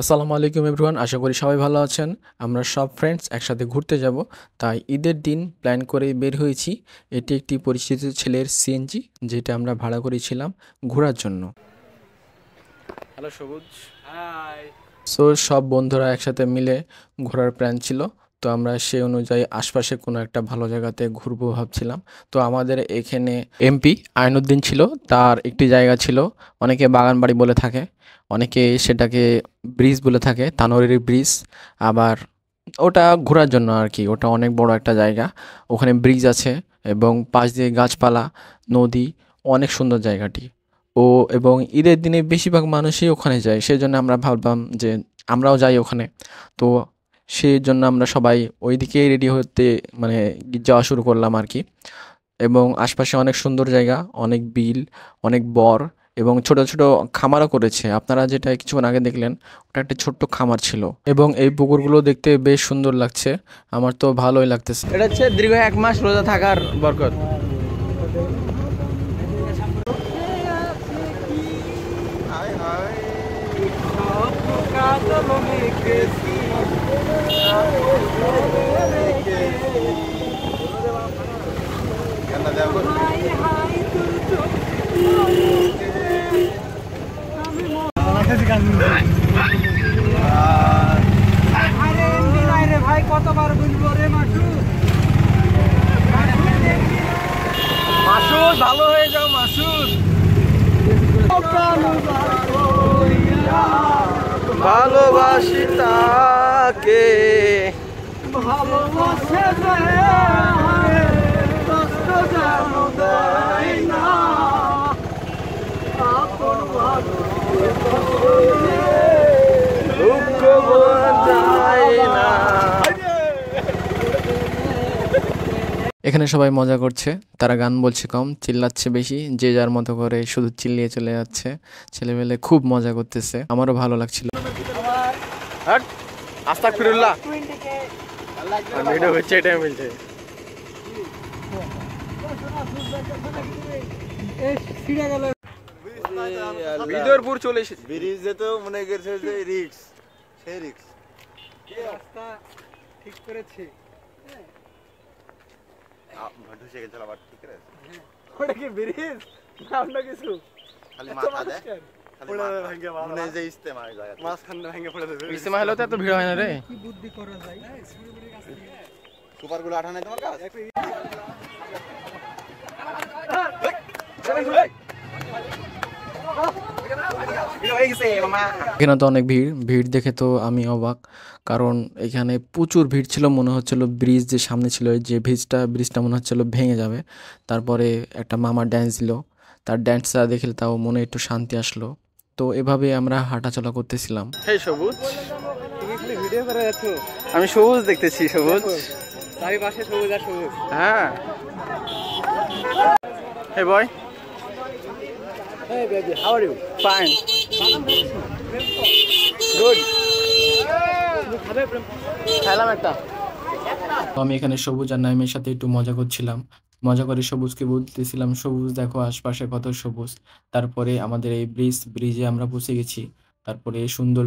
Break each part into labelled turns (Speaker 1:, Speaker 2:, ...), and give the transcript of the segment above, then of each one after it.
Speaker 1: আসসালামু আলাইকুম এভরিওয়ান, আশা করি সবাই ভালো আছেন। আমরা সব ফ্রেন্ডস একসাথে ঘুরতে যাব, তাই ঈদের দিন প্ল্যান করে বের হয়েছি। এটি একটি পরিচিত ছেলের সিএনজি, যেটা আমরা ভাড়া করেছিলাম ঘোরার জন্য। হ্যালো সবুজ।
Speaker 2: হাই।
Speaker 1: সো সব বন্ধুরা একসাথে মিলে ঘোরার প্ল্যান ছিল। তো আমরা সেই অনুযায়ী আশপাশে কোনো একটা ভালো জায়গাতে ঘুরবো ভাবছিলাম। তো আমাদের এখানে এমপি আইনউদ্দিন ছিল, তার একটি জায়গা ছিল, অনেকে বাগান বাড়ি বলে থাকে, অনেকে সেটাকে ব্রিজ বলে থাকে, তানোরের ব্রিজ। আবার ওটা ঘোরার জন্য আর কি, ওটা অনেক বড় একটা জায়গা, ওখানে ব্রিজ আছে এবং পাশ দিয়ে গাছপালা, নদী, অনেক সুন্দর জায়গাটি। এবং ঈদের দিনে বেশিরভাগ মানুষই ওখানে যায়, সেজন্য আমরা ভাবলাম যে আমরাও যাই ওখানে। তো সেই জন্য আমরা সবাই ওইদিকেই রেডি হতে মানে যাওয়া শুরু করলাম আর কি। এবং আশপাশে অনেক সুন্দর জায়গা, অনেক বিল, অনেক বর এবং ছোট ছোট খামারও করেছে। আপনারা যেটা কিছুক্ষণ আগে দেখলেন, ওটা একটা ছোট্ট খামার ছিল এবং এই পুকুরগুলো দেখতে বেশ সুন্দর লাগছে। আমার তো ভালোই লাগতেছে।
Speaker 2: এটা হচ্ছে দীর্ঘ 1 মাস রোজা থাকার বরকত। ভাই কতবার বলবো রে মাসুদ, মাসুদ ভালো হয়ে যাও মাসুদ। ভালোবাসি তাকে, ভালোবাসে কষ্ট জানো দেয় না, দুঃখ বোঝায় না।
Speaker 1: এখানে সবাই মজা করছে, তারা গান বলছে কম, চিল্লাচ্ছে বেশি, যে যার মতো করে শুধু চিল্লিয়ে চলে যাচ্ছে। ছেলেমেলে খুব মজা করতেছে, আমারও ভালো লাগছিল।
Speaker 2: আস্তাগফিরুল্লাহ, ভিডিও হচ্ছে এটাই বলছে। বিদরপুর চলে এসেছে।
Speaker 3: ব্রিজে তো মনে করছে যে রিক্স, সেই রিক্স
Speaker 2: রাস্তা ঠিক করেছে,
Speaker 3: ভন্টু শেখে চলা বাট ঠিক আছে।
Speaker 2: ওটা কি ব্রিজ না অন্য কিছু?
Speaker 3: খালি মাথা দেয়, খালি মাথা ভাঙে মনে যে ইস্তেমা জায়গা
Speaker 2: মাঝখান ভেঙে পড়ে যাবে।
Speaker 1: ইস্তেমা হলে তো এত ভিড় হয় না রে।
Speaker 2: কি বুদ্ধি করা যায়?
Speaker 3: সুপার গুলো আঠা নাই তোমার কাছে?
Speaker 1: এখানে তো অনেক ভিড়, ভিড় দেখে তো আমি অবাক, কারণ এখানে প্রচুর ভিড় ছিল। মনে হচ্ছিল ব্রিজ যে সামনে ছিল, যে ব্রিজটা মনে হচ্ছিল ভেঙে যাবে। তারপরে একটা মামা ড্যান্স দিল, তার ড্যান্সটা দেখে তাও মনে একটু শান্তি আসলো। তো এভাবে আমরা হাঁটাচলা করতেছিলাম।
Speaker 2: হেই সবুজ, তুমি কি ভিডিও করে যাচ্ছো? আমি সবুজ দেখতেছি, সবুজ চারিপাশে সবুজ আর সবুজ। হ্যাঁ। Hey boy.
Speaker 3: Hey baby, how are you?
Speaker 2: Fine. Good. খেলাম একটা।
Speaker 1: তো আমি এখানে সবুজ আর নাইমের সাথে একটু মজা করছিলাম, মজা করে সবুজকে বলতেছিলাম, সবুজ দেখো আশপাশে কত সবুজ। তারপরে আমাদের এই ব্রিজে আমরা বসে গেছি। তারপরে সুন্দর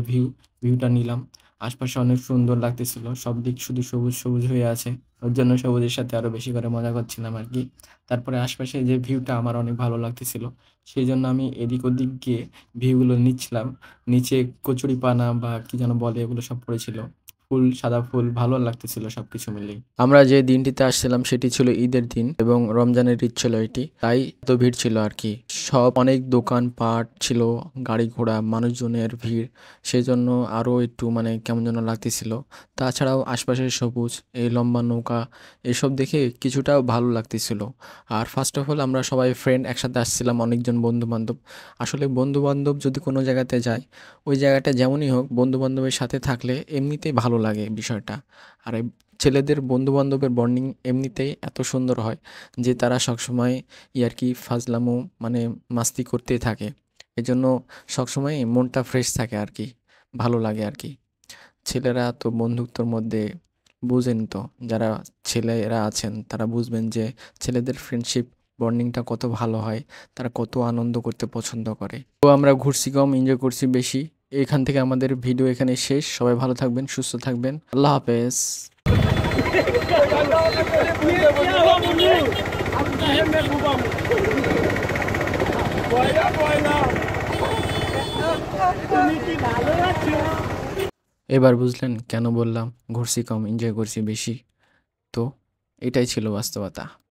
Speaker 1: ভিউটা নিলাম, আশপাশে অনেক সুন্দর লাগতেছিল, সব দিক শুধু সবুজ সবুজ হয়ে আছে। ওর জন্য সবুজের সাথে আরো বেশি করে মজা করছিলাম আর কি। তারপরে আশপাশে যে ভিউটা আমার অনেক ভালো লাগতেছিল, সেই জন্য আমি এদিক ওদিক গিয়ে ভিউগুলো নিচ্ছিলাম। নিচে কচুরিপানা বা কি যেন বলে, এগুলো সব পড়েছিল, ফুল, সাদা ফুল, ভালো লাগতেছিল সবকিছু মিলেই। আমরা যে দিনটিতে আসছিলাম সেটি ছিল ঈদের দিন এবং রমজানের ঈদ ছিল এটি, তাই এত ভিড় ছিল আর কি। সব অনেক দোকানপাট ছিল, গাড়ি ঘোড়া, মানুষজনের ভিড়, সেজন্য আরও একটু মানে কেমন যেন লাগতেছিল। তাছাড়াও আশপাশের সবুজ, এই লম্বা নৌকা, এসব দেখে কিছুটা ভালো লাগতেছিল। আর ফার্স্ট অফ অল আমরা সবাই ফ্রেন্ড একসাথে আসছিলাম, অনেকজন বন্ধু বান্ধব। আসলে বন্ধু বান্ধব যদি কোনো জায়গাতে যায়, ওই জায়গাটা যেমনই হোক, বন্ধু-বান্ধবের সাথে থাকলে এমনিতেই ভালো লাগে বিষয়টা। আর এই ছেলেদের বন্ধু-বান্ধবের বন্ডিং এমনিতেই এত সুন্দর হয় যে তারা সবসময় ইয়ার্কি ফাজলামো মানে মাস্তি করতেই থাকে। এজন্য সবসময়ই মনটা ফ্রেশ থাকে আর কি, ভালো লাগে আর কি। ছেলেরা তো বন্ধুত্বর মধ্যে বুঝেন তো, যারা ছেলেরা আছেন তারা বুঝবেন যে ছেলেদের ফ্রেন্ডশিপ বন্ডিংটা কত ভালো হয়, তারা কত আনন্দ করতে পছন্দ করে। তো আমরা ঘুরছি কম, এনজয় করছি বেশি। এখান থেকে আমাদের ভিডিও এখানে শেষ। সবাই ভালো থাকবেন, সুস্থ থাকবেন। আল্লাহ হাফেজ। এবার বুঝলেন কেন বললাম ঘুরছি কম, এনজয় করছি বেশি। তো এটাই ছিল বাস্তবতা।